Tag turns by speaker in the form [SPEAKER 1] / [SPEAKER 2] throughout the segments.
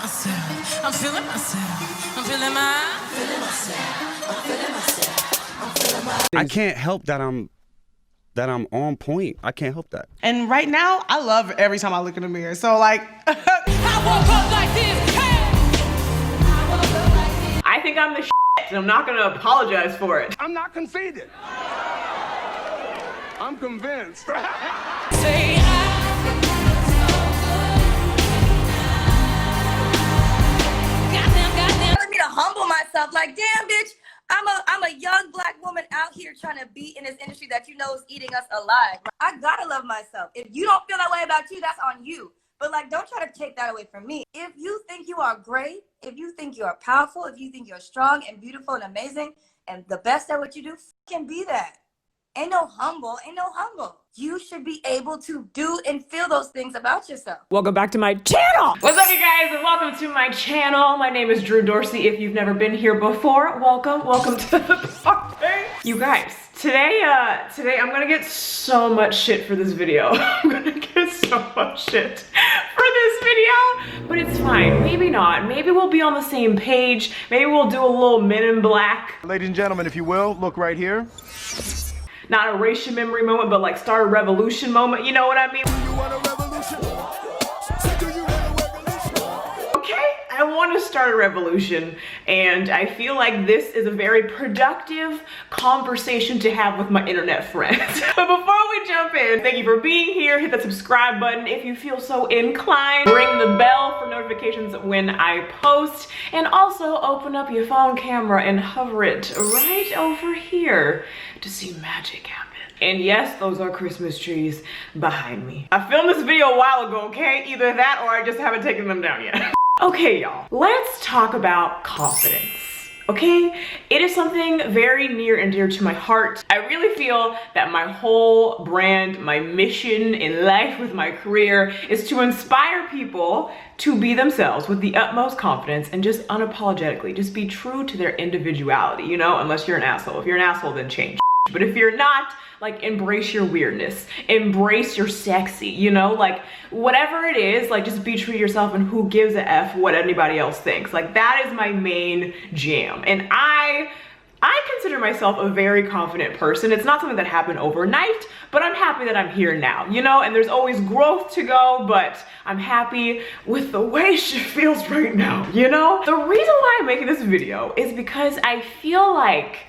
[SPEAKER 1] myself. I'm feeling myself. I'm feeling myself. I'm feeling myself. I'm feeling myself.
[SPEAKER 2] I can't help that I'm on point. I can't help that.
[SPEAKER 3] And right now, I love every time I look in the mirror. So like,
[SPEAKER 1] I woke up like this. Hey!
[SPEAKER 4] I think I'm the shit, and I'm not gonna apologize for it.
[SPEAKER 5] I'm not conceited. I'm convinced.
[SPEAKER 1] Say
[SPEAKER 6] Telling me to humble myself, like, damn, bitch, I'm a young black woman out here trying to be in this industry that you know is eating us alive. I gotta love myself. If you don't feel that way about you, that's on you. But like, don't try to take that away from me. If you think you are great, if you think you are powerful, if you think you're strong and beautiful and amazing and the best at what you do, fucking be that. Ain't no humble. You should be able to do and feel those things about yourself.
[SPEAKER 4] Welcome back to my channel. What's up, you guys, and welcome to my channel. My name is Drew Dorsey. If you've never been here before, welcome to the party. You guys, today I'm gonna get so much shit for this video. I'm gonna get so much shit for this video, but it's fine. Maybe not. Maybe we'll be on the same page. Maybe we'll do a little Men in Black.
[SPEAKER 5] Ladies and gentlemen, if you will, look right here.
[SPEAKER 4] Not erase your memory moment, but like start a revolution moment. You know what I mean?
[SPEAKER 5] You want a revolution? Do you want a revolution?
[SPEAKER 4] Okay, I want to start a revolution, and I feel like this is a very productive conversation to have with my internet friends. But before we jump in, thank you for being here. Hit that subscribe button if you feel so inclined. Ring the bell for notifications when I post, and also open up your phone camera and hover it right over here to see magic happen. And yes, those are Christmas trees behind me. I filmed this video a while ago, okay? Either that or I just haven't taken them down yet. Okay, y'all, let's talk about confidence. Okay, it is something very near and dear to my heart. I really feel that my whole brand, my mission in life with my career is to inspire people to be themselves with the utmost confidence and just unapologetically, just be true to their individuality, you know, unless you're an asshole. If you're an asshole, then change. But if you're not, like, embrace your weirdness, embrace your sexy, you know, like whatever it is, like just be true to yourself, and who gives a F what anybody else thinks. Like, that is my main jam. And I consider myself a very confident person. It's not something that happened overnight, but I'm happy that I'm here now, you know, and there's always growth to go, but I'm happy with the way she feels right now, you know? The reason why I'm making this video is because I feel like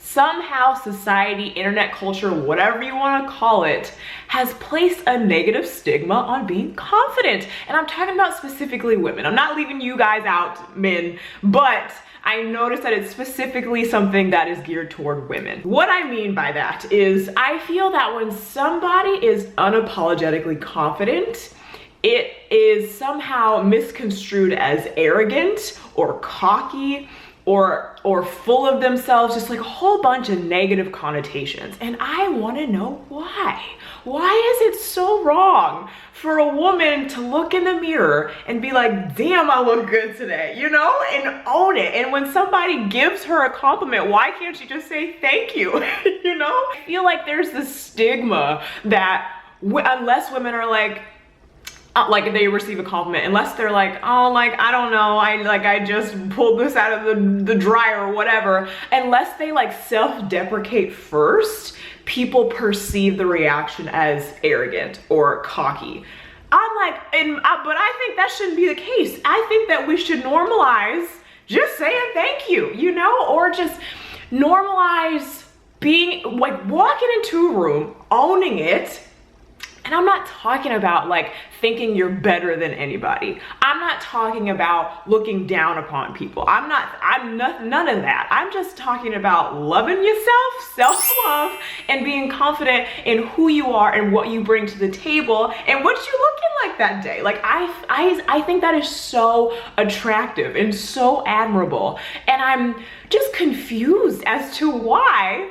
[SPEAKER 4] somehow society, internet culture, whatever you want to call it, has placed a negative stigma on being confident. And I'm talking about specifically women. I'm not leaving you guys out, men, but I noticed that it's specifically something that is geared toward women. What I mean by that is I feel that when somebody is unapologetically confident, it is somehow misconstrued as arrogant or cocky or full of themselves, just like a whole bunch of negative connotations. And I want to know why. Why is it so wrong for a woman to look in the mirror and be like, damn, I look good today, you know, and own it? And when somebody gives her a compliment, why can't she just say thank you? You know? I feel like there's this stigma that unless women are like they receive a compliment, unless they're like, oh, like, I don't know, I just pulled this out of the dryer or whatever, unless they like self-deprecate first, people perceive the reaction as arrogant or cocky. I'm like, but I think that shouldn't be the case. I think that we should normalize just saying thank you, you know, or just normalize being like walking into a room, owning it. And I'm not talking about like thinking you're better than anybody. I'm not talking about looking down upon people. I'm none of that. I'm just talking about loving yourself, self-love, and being confident in who you are and what you bring to the table and what you looking like that day. Like I think that is so attractive and so admirable. And I'm just confused as to why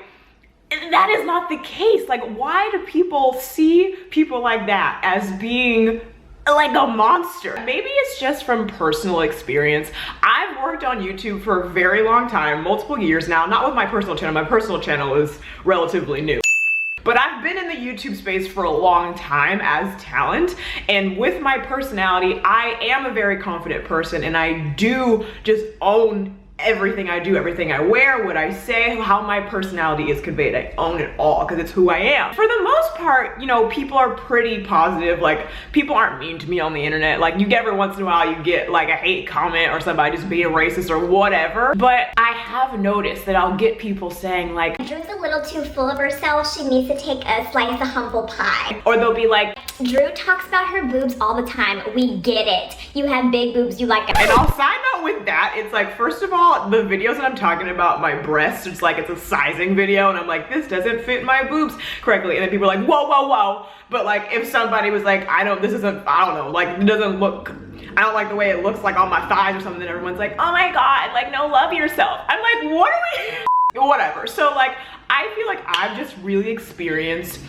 [SPEAKER 4] that is not the case. Like, why do people see people like that as being like a monster? Maybe it's just from personal experience. I've worked on YouTube for a very long time, multiple years now, not with my personal channel. My personal channel is relatively new. But I've been in the YouTube space for a long time as talent, and with my personality, I am a very confident person, and I do just own everything I do, everything I wear, what I say, how my personality is conveyed. I own it all because it's who I am. For the most part, you know, people are pretty positive. Like, people aren't mean to me on the internet. Like, you get every once in a while, you get like a hate comment or somebody just being racist or whatever. But I have noticed that I'll get people saying like,
[SPEAKER 7] Drew's a little too full of herself. She needs to take a slice of humble pie.
[SPEAKER 4] or they'll be like,
[SPEAKER 7] Drew talks about her boobs all the time. We get it. You have big boobs. You like it.
[SPEAKER 4] and I'll side note with that, it's like, first of all, the videos that I'm talking about my breasts, it's like, it's a sizing video, and I'm like, this doesn't fit my boobs correctly, and then people are like, whoa, whoa, whoa. But like, if somebody was like, I don't know, like, it doesn't look, I don't like the way it looks like on my thighs or something, then everyone's like, oh my God, like, no, love yourself. I'm like, what are we, whatever. So like, I feel like I've just really experienced,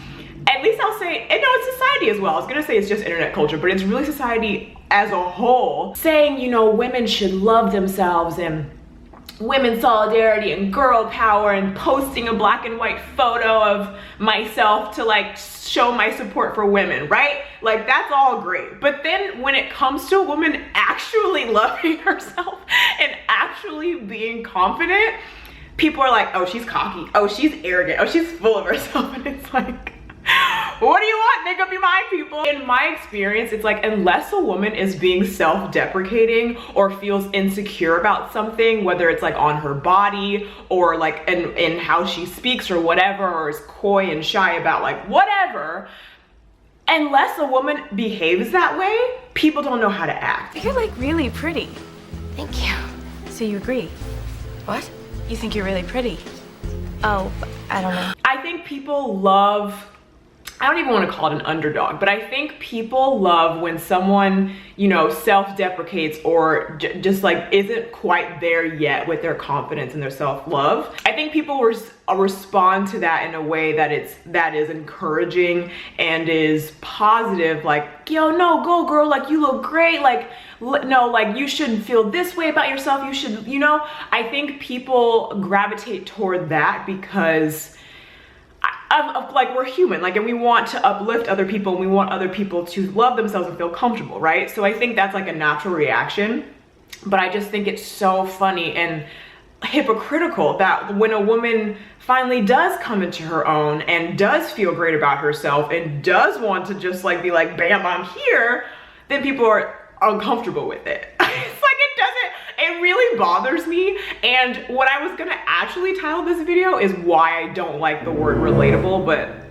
[SPEAKER 4] at least I'll say, and no, it's society as well. I was gonna say it's just internet culture, but it's really society as a whole saying, you know, women should love themselves, and women solidarity and girl power, and posting a black and white photo of myself to like show my support for women, right? Like, that's all great. But then when it comes to a woman actually loving herself and actually being confident, people are like, oh, she's cocky, oh, she's arrogant, oh, she's full of herself. And it's like, what do you want? Make up your mind, people. In my experience, it's like, unless a woman is being self-deprecating or feels insecure about something, whether it's like on her body or like in how she speaks or whatever, or is coy and shy about like whatever, unless a woman behaves that way, people don't know how to act.
[SPEAKER 8] You're like really pretty.
[SPEAKER 7] Thank you.
[SPEAKER 8] So you agree? What? You think you're really pretty? Oh, I don't know.
[SPEAKER 4] I think people love, I don't even want to call it an underdog, but I think people love when someone, you know, self-deprecates or just like isn't quite there yet with their confidence and their self-love. I think people respond to that in a way that is encouraging and is positive, like, yo, no, go girl, like, you look great, like, no, like, you shouldn't feel this way about yourself, you should, you know. I think people gravitate toward that because of like, we're human, like, and we want to uplift other people, and we want other people to love themselves and feel comfortable, right? So I think that's like a natural reaction. But I just think it's so funny and hypocritical that when a woman finally does come into her own and does feel great about herself and does want to just like be like, bam, I'm here, then people are uncomfortable with it. It's like, it really bothers me. And what I was gonna actually title this video is why I don't like the word relatable, but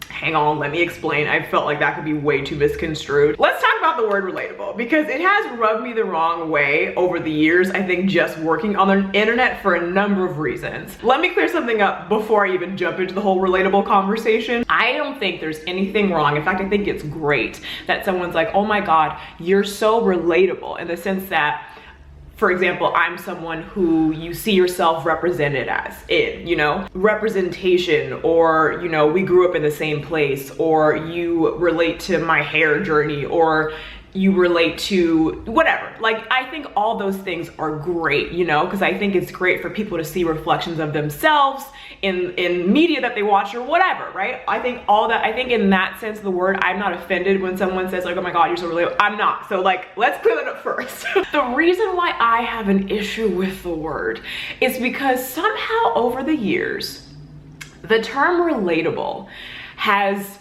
[SPEAKER 4] hang on, let me explain. I felt like that could be way too misconstrued. Let's talk about the word relatable, because it has rubbed me the wrong way over the years, I think, just working on the internet for a number of reasons. Let me clear something up before I even jump into the whole relatable conversation. I don't think there's anything wrong. In fact, I think it's great that someone's like, oh my God, you're so relatable, in the sense that, for example, I'm someone who you see yourself represented as in, you know, representation, or, you know, we grew up in the same place, or you relate to my hair journey, or you relate to whatever. Like, I think all those things are great, you know, because I think it's great for people to see reflections of themselves in media that they watch or whatever, right? I think all that, I think in that sense of the word, I'm not offended when someone says like, oh my God, you're so relatable. I'm not. So like, let's clear that up first. The reason why I have an issue with the word is because somehow over the years, the term relatable has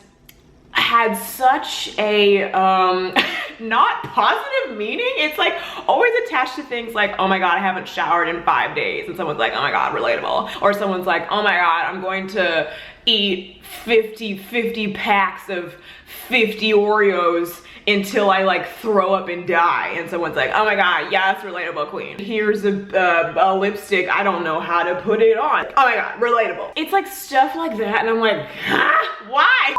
[SPEAKER 4] had such a not positive meaning. It's like always attached to things like, oh my God, I haven't showered in 5 days, and someone's like, oh my God, relatable. Or someone's like, oh my God, I'm going to eat 50 packs of 50 Oreos until I like throw up and die, and someone's like, oh my God, yeah, that's relatable, queen. Here's a lipstick, I don't know how to put it on. Oh my God, relatable. It's like stuff like that, and I'm like, huh? Why?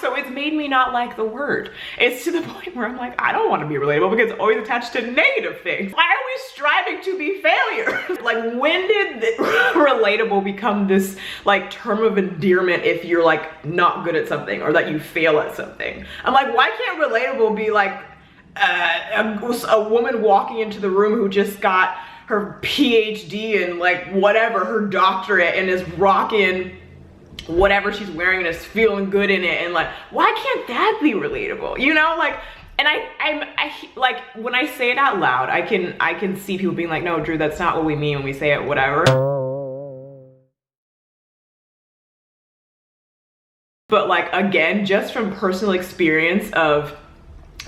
[SPEAKER 4] So it's made me not like the word. It's to the point where I'm like, I don't want to be relatable because it's always attached to negative things. Why are we striving to be failures? Like, when did relatable become this like term of endearment if you're like not good at something or that you fail at something? I'm like, why can't relatable be like a woman walking into the room who just got her PhD and like whatever, her doctorate, and is rocking whatever she's wearing and is feeling good in it, and like, why can't that be relatable? You know, like, and I like, when I say it out loud, I can see people being like, no, Drew, that's not what we mean when we say it, whatever. But like, again, just from personal experience of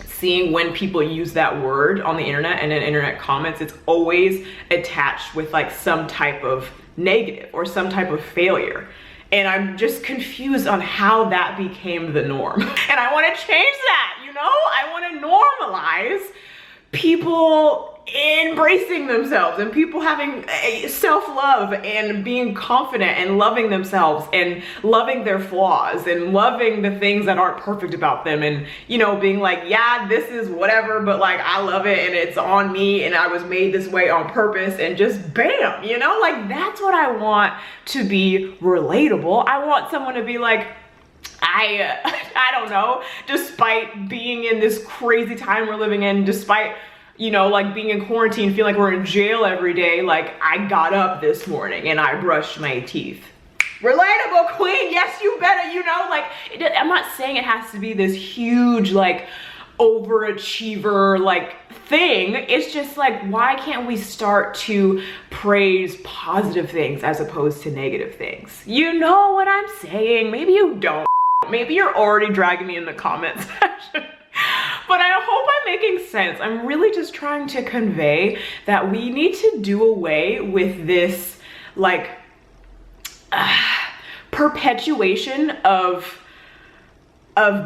[SPEAKER 4] seeing when people use that word on the internet and in internet comments, it's always attached with like some type of negative or some type of failure. And I'm just confused on how that became the norm. And I want to change that, you know? I want to normalize people embracing themselves and people having self-love and being confident and loving themselves and loving their flaws and loving the things that aren't perfect about them, and, you know, being like, yeah, this is whatever, but like, I love it and it's on me and I was made this way on purpose, and just bam, you know, like, that's what I want to be relatable. I want someone to be like, I don't know, despite being in this crazy time we're living in, despite, you know, like being in quarantine, feel like we're in jail every day, like, I got up this morning and I brushed my teeth. Relatable, queen, yes, you better, you know, like, I'm not saying it has to be this huge, like, overachiever, like, thing. It's just like, why can't we start to praise positive things as opposed to negative things? You know what I'm saying? Maybe you don't. Maybe you're already dragging me in the comment section. But I hope I'm making sense. I'm really just trying to convey that we need to do away with this, like, perpetuation of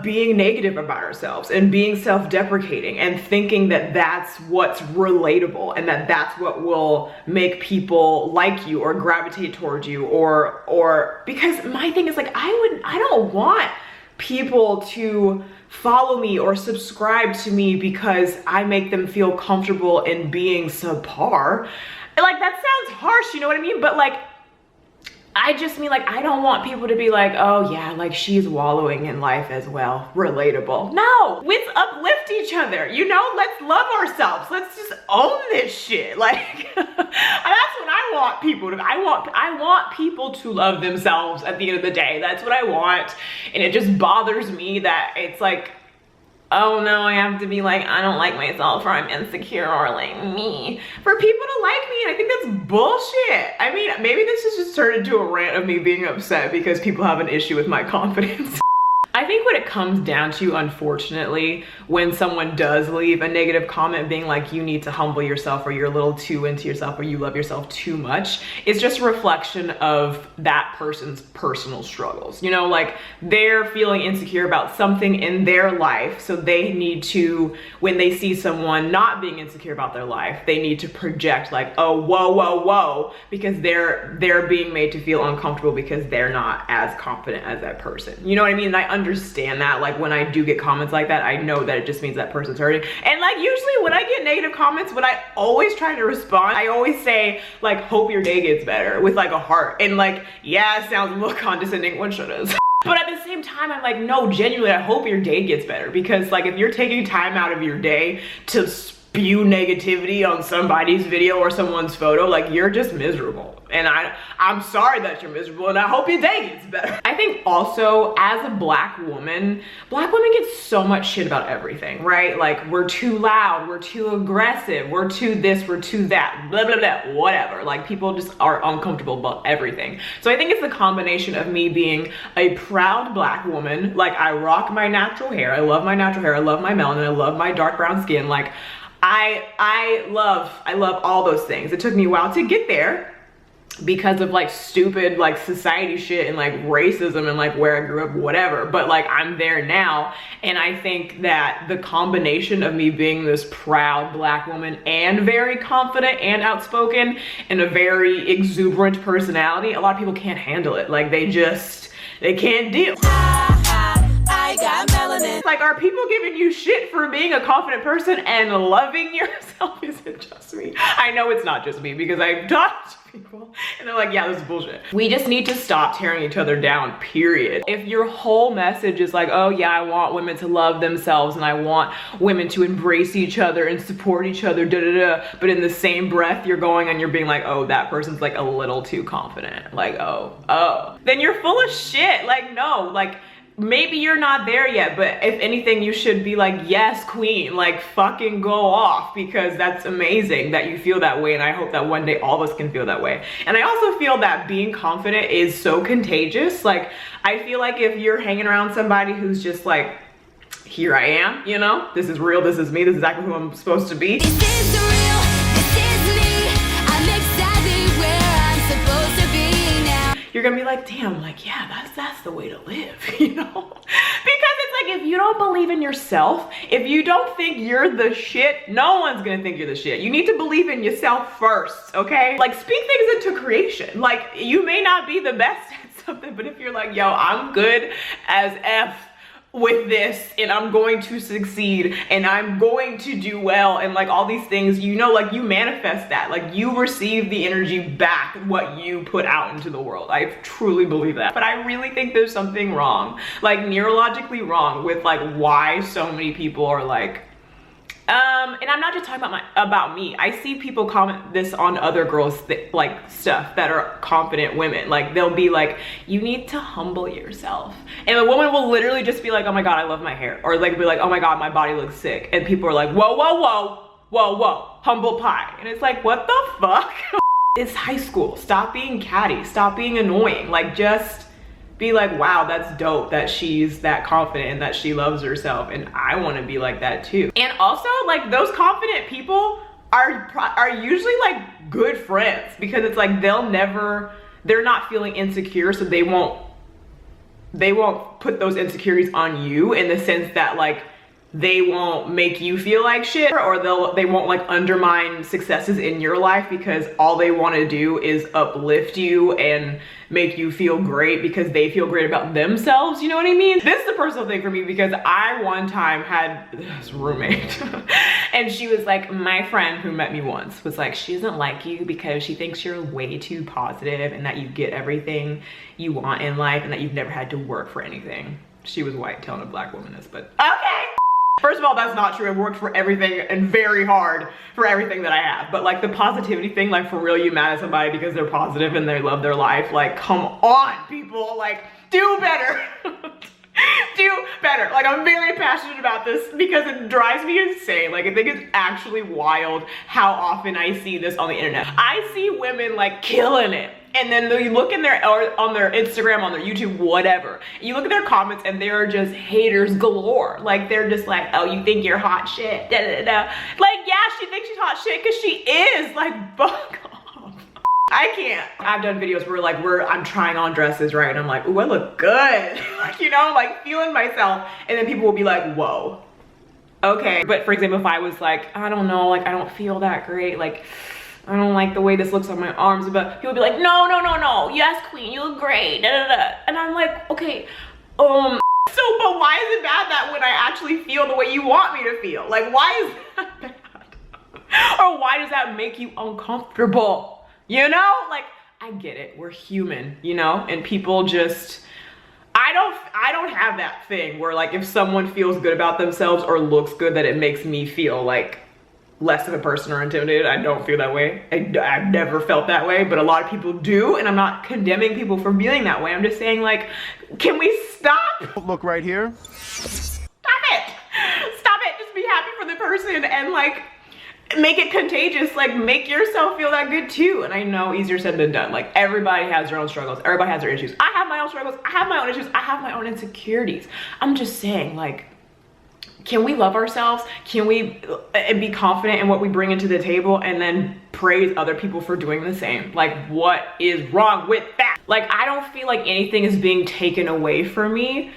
[SPEAKER 4] being negative about ourselves and being self-deprecating and thinking that that's what's relatable and that that's what will make people like you or gravitate towards you, or because my thing is like, I don't want people to follow me or subscribe to me because I make them feel comfortable in being subpar. Like, that sounds harsh, you know what I mean? But like, I just mean, like, I don't want people to be like, oh yeah, like, she's wallowing in life as well. Relatable. No, let's uplift each other, you know? Let's love ourselves. Let's just own this shit. Like, that's what I want people to, I want people to love themselves at the end of the day. That's what I want. And it just bothers me that it's like, oh no, I have to be like, I don't like myself, or I'm insecure, or like me, for people to like me. And I think that's bullshit. I mean, maybe this has just turned into a rant of me being upset because people have an issue with my confidence. I think what it comes down to, unfortunately, when someone does leave a negative comment being like, you need to humble yourself, or you're a little too into yourself, or you love yourself too much, it's just a reflection of that person's personal struggles. You know, like, they're feeling insecure about something in their life, so they need to, when they see someone not being insecure about their life, they need to project like, oh, whoa, whoa, whoa, because they're being made to feel uncomfortable because they're not as confident as that person. You know what I mean? And I understand that. Like, when I do get comments like that, I know that it just means that person's hurting. And like, usually when I get negative comments, when I always try to respond, I always say like, hope your day gets better, with like a heart. And like, yeah, it sounds a little condescending, which it is. But at the same time, I'm like, no, genuinely, I hope your day gets better. Because like, if you're taking time out of your day to spew negativity on somebody's video or someone's photo, like, you're just miserable. And I'm sorry that you're miserable, and I hope your day gets better. I think also, as a black women get so much shit about everything, right? Like, we're too loud, we're too aggressive, we're too this, we're too that, blah, blah, blah, whatever. Like, people just are uncomfortable about everything. So I think it's the combination of me being a proud black woman, like, I rock my natural hair, I love my natural hair, I love my melanin, I love my dark brown skin, like, I love all those things. It took me a while to get there, because of like stupid like society shit and like racism and like where I grew up, whatever, but like, I'm there now. And I think that the combination of me being this proud black woman and very confident and outspoken and a very exuberant personality, a lot of people can't handle it. Like, they can't deal. I got melanin. Like, are people giving you shit for being a confident person and loving yourself? Is it just me? I know it's not just me because I've talked to people and they're like, yeah, this is bullshit. We just need to stop tearing each other down, period. If your whole message is like, oh yeah, I want women to love themselves and I want women to embrace each other and support each other, da da da, but in the same breath you're going and you're being like, oh, that person's like a little too confident. Like, oh, then you're full of shit. Like, no, like, maybe you're not there yet, but if anything, you should be like, yes, queen, like fucking go off, because that's amazing that you feel that way. And I hope that one day all of us can feel that way. And I also feel that being confident is so contagious. Like, I feel like if you're hanging around somebody who's just like, here I am, you know, this is real, this is me, this is exactly who I'm supposed to be.
[SPEAKER 1] This is real, this is me. I'm exactly where I'm supposed to be now.
[SPEAKER 4] You're gonna be like, damn, like, yeah, that's the way to live, you know? Because it's like, if you don't believe in yourself, if you don't think you're the shit, no one's gonna think you're the shit. You need to believe in yourself first, okay? Like, speak things into creation. Like, you may not be the best at something, but if you're like, yo, I'm good as F with this and I'm going to succeed and I'm going to do well and like all these things, you know, like you manifest that, like you receive the energy back, what you put out into the world. I truly believe that. But I really think there's something wrong, like neurologically wrong with like why so many people are like, and I'm not just talking about me. I see people comment this on other girls, like stuff that are confident women. Like they'll be like, you need to humble yourself. And the woman will literally just be like, oh my God, I love my hair. Or like be like, oh my God, my body looks sick. And people are like, whoa, whoa, whoa, whoa, whoa, humble pie. And it's like, what the fuck? It's high school. Stop being catty. Stop being annoying. Like just be like, wow, that's dope that she's that confident and that she loves herself, and I want to be like that too. And also, like, those confident people are usually like good friends, because it's like they're not feeling insecure, so they won't put those insecurities on you, in the sense that like they won't make you feel like shit, or they won't like undermine successes in your life, because all they want to do is uplift you and make you feel great because they feel great about themselves. You know what I mean? This is a personal thing for me, because I one time had this roommate and she was like, my friend who met me once was like, she doesn't like you because she thinks you're way too positive and that you get everything you want in life and that you've never had to work for anything. She was white, telling a black woman this, but okay. First of all, that's not true. I've worked for everything and very hard for everything that I have. But like the positivity thing, like for real, you mad at somebody because they're positive and they love their life. Like, come on, people, like do better. Do better. Like, I'm very passionate about this because it drives me insane. Like, I think it's actually wild how often I see this on the internet. I see women like killing it, and then you look in their, or on their Instagram, on their YouTube, whatever, you look at their comments and they're just haters galore. Like, they're just like, oh, you think you're hot shit, da da da. Like, yeah, she thinks she's hot shit because she is. Like, fuck off. I can't. I've done videos where like I'm trying on dresses, right? And I'm like, ooh, I look good. Like, you know, like feeling myself. And then people will be like, whoa, okay. But for example, if I was like, I don't know, like I don't feel that great. Like, I don't like the way this looks on my arms. But people will be like, no, no, no, no. Yes, queen, you look great. Da, da, da. And I'm like, okay, so, but why is it bad that when I actually feel the way you want me to feel? Like, why is that bad? Or why does that make you uncomfortable? You know, like, I get it, we're human, you know, and people just, I don't have that thing where like if someone feels good about themselves or looks good that it makes me feel like less of a person or intimidated. I don't feel that way. I've never felt that way, but a lot of people do, and I'm not condemning people for feeling that way. I'm just saying, like, can we stop?
[SPEAKER 5] Look right here.
[SPEAKER 4] Stop it. Stop it. Just be happy for the person and like, make it contagious. Like, make yourself feel that good too. And I know easier said than done. Like, everybody has their own struggles. Everybody has their issues. I have my own struggles. I have my own issues. I have my own insecurities. I'm just saying, like, can we love ourselves? Can we be confident in what we bring into the table and then praise other people for doing the same? Like, what is wrong with that? Like, I don't feel like anything is being taken away from me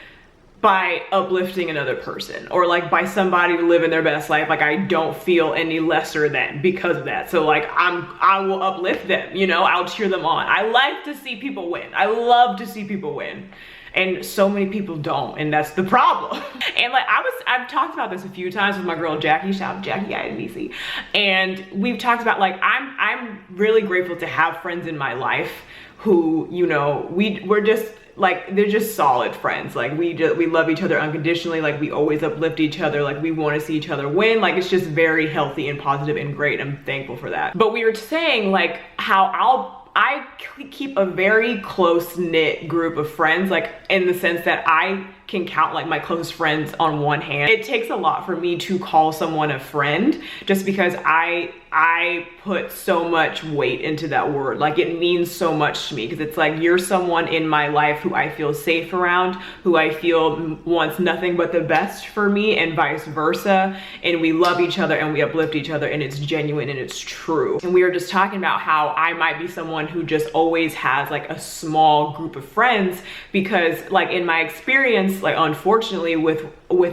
[SPEAKER 4] by uplifting another person, or like by somebody living their best life. Like, I don't feel any lesser than because of that. So like, I will uplift them, you know, I'll cheer them on. I like to see people win. I love to see people win. And so many people don't, and that's the problem. And like I've talked about this a few times with my girl Jackie, shout out Jackie IDC. And we've talked about like, I'm really grateful to have friends in my life who, you know, we're just like, they're just solid friends. Like we love each other unconditionally. Like we always uplift each other. Like we want to see each other win. Like it's just very healthy and positive and great. I'm thankful for that. But we were saying like how I keep a very close knit group of friends, like in the sense that I can count like my close friends on one hand. It takes a lot for me to call someone a friend just because I put so much weight into that word. Like it means so much to me because it's like you're someone in my life who I feel safe around, who I feel wants nothing but the best for me and vice versa. And we love each other and we uplift each other and it's genuine and it's true. And we were just talking about how I might be someone who just always has like a small group of friends because like in my experience, like unfortunately with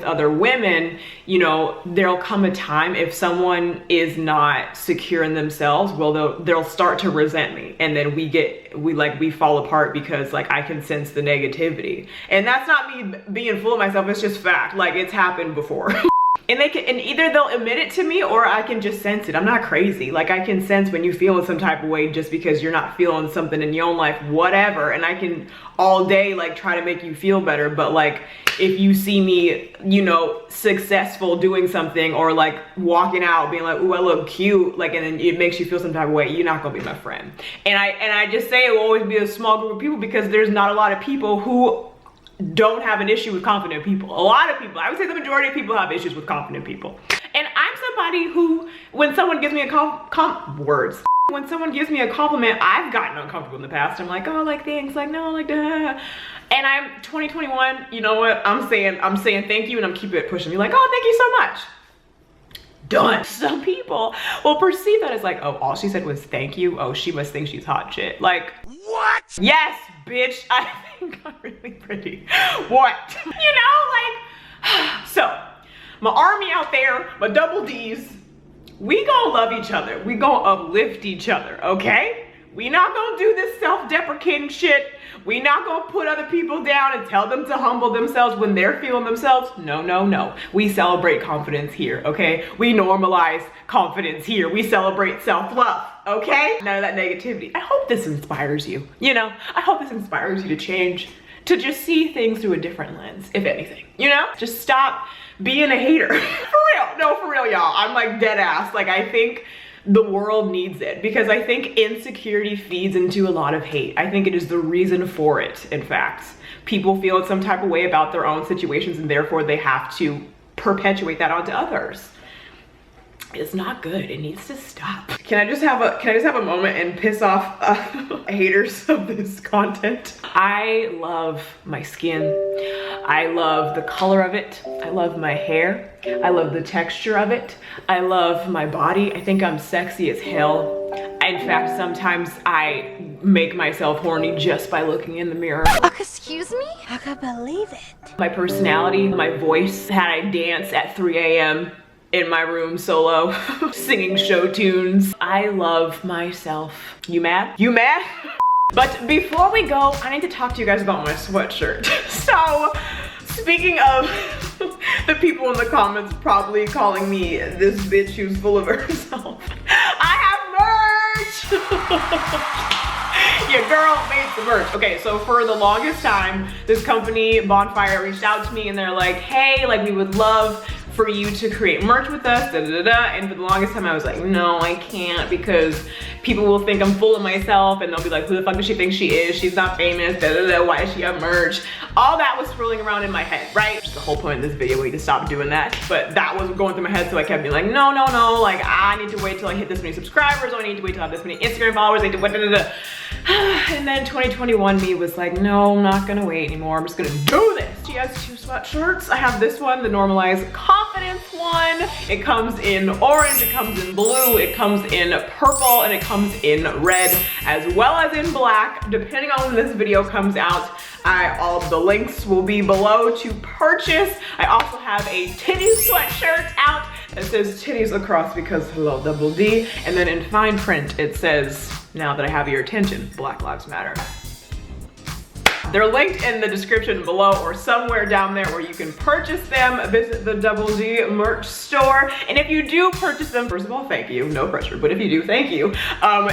[SPEAKER 4] other women, you know, there'll come a time if someone is not secure in themselves, well, they'll start to resent me. And then we fall apart because like I can sense the negativity. And that's not me being full of myself, it's just fact. Like it's happened before. And either they'll admit it to me or I can just sense it. I'm not crazy. Like I can sense when you feel in some type of way just because you're not feeling something in your own life, whatever. And I can all day like try to make you feel better. But like if you see me, you know, successful doing something or like walking out being like, ooh, I look cute, like, and then it makes you feel some type of way, you're not gonna be my friend. And I just say it will always be a small group of people because there's not a lot of people who don't have an issue with confident people. A lot of people, I would say the majority of people have issues with confident people. And I'm somebody who, when someone gives me a when someone gives me a compliment, I've gotten uncomfortable in the past. I'm like, oh, like thanks, like no, like duh. And I'm 2021, you know what? I'm saying thank you and I'm keeping it pushing me like, oh, thank you so much. Done. Some people will perceive that as like, oh, all she said was thank you. Oh, she must think she's hot shit. Like, what? Yes, bitch, I think I'm really pretty. What? You know, like, so my army out there, my double D's, we gonna love each other. We gonna uplift each other, okay? We not gonna do this self-deprecating shit. We not gonna put other people down and tell them to humble themselves when they're feeling themselves. No, no, no. We celebrate confidence here, okay? We normalize confidence here. We celebrate self-love, okay? None of that negativity. I hope this inspires you, you know? I hope this inspires you to change, to just see things through a different lens, if anything, you know? Just stop being a hater. For real, no, for real, y'all. I'm like dead ass. Like I think the world needs it because I think insecurity feeds into a lot of hate. I think it is the reason for it, in fact. People feel some type of way about their own situations and therefore they have to perpetuate that onto others. It's not good. It needs to stop. Can I just have a moment and piss off haters of this content? I love my skin. I love the color of it. I love my hair. I love the texture of it. I love my body. I think I'm sexy as hell. In fact, sometimes I make myself horny just by looking in the mirror.
[SPEAKER 8] Excuse me? I can't believe it.
[SPEAKER 4] My personality, my voice, had I dance at 3 a.m. in my room solo, singing show tunes. I love myself. You mad? You mad? But before we go, I need to talk to you guys about my sweatshirt. So, speaking of the people in the comments probably calling me this bitch who's full of herself, I have merch! Your girl made some merch. Okay, so for the longest time, this company, Bonfire, reached out to me and they're like, hey, like we would love for you to create merch with us, da da da. And for the longest time I was like, no, I can't because people will think I'm full of myself and they'll be like, who the fuck does she think she is? She's not famous, da da da, why does she have merch? All that was swirling around in my head, right? Just the whole point of this video, we need to stop doing that. But that was going through my head, so I kept being like, no, no, no, like I need to wait till I hit this many subscribers, or I need to wait till I have this many Instagram followers, I need to wait, da da da. And then 2021 me was like, no, I'm not gonna wait anymore, I'm just gonna do this. She has two sweatshirts. I have this one, the NORMALIZE Confidence one. It comes in orange, it comes in blue, it comes in purple, and it comes in red, as well as in black. Depending on when this video comes out, all of the links will be below to purchase. I also have a titty sweatshirt out that says titties across because hello, double D. And then in fine print, it says, now that I have your attention, Black Lives Matter. They're linked in the description below or somewhere down there where you can purchase them. Visit the Double D merch store. And if you do purchase them, first of all, thank you, no pressure, but if you do, thank you.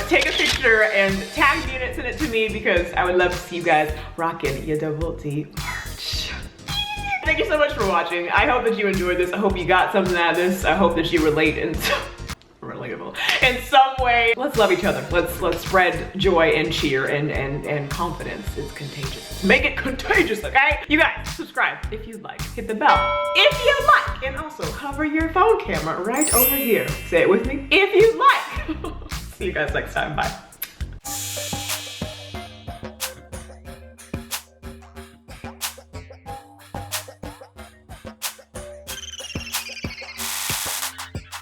[SPEAKER 4] Take a picture and tag me in it, send it to me, because I would love to see you guys rocking your Double D merch. Thank you so much for watching. I hope that you enjoyed this. I hope you got something out of this. I hope that you relate in relatable in some way. Let's love each other. Let's spread joy and cheer and confidence. It's contagious. Make it contagious, okay? You guys, subscribe if you'd like. Hit the bell if you'd like. And also hover your phone camera right over here. Say it with me. If you'd like. See you guys next time. Bye.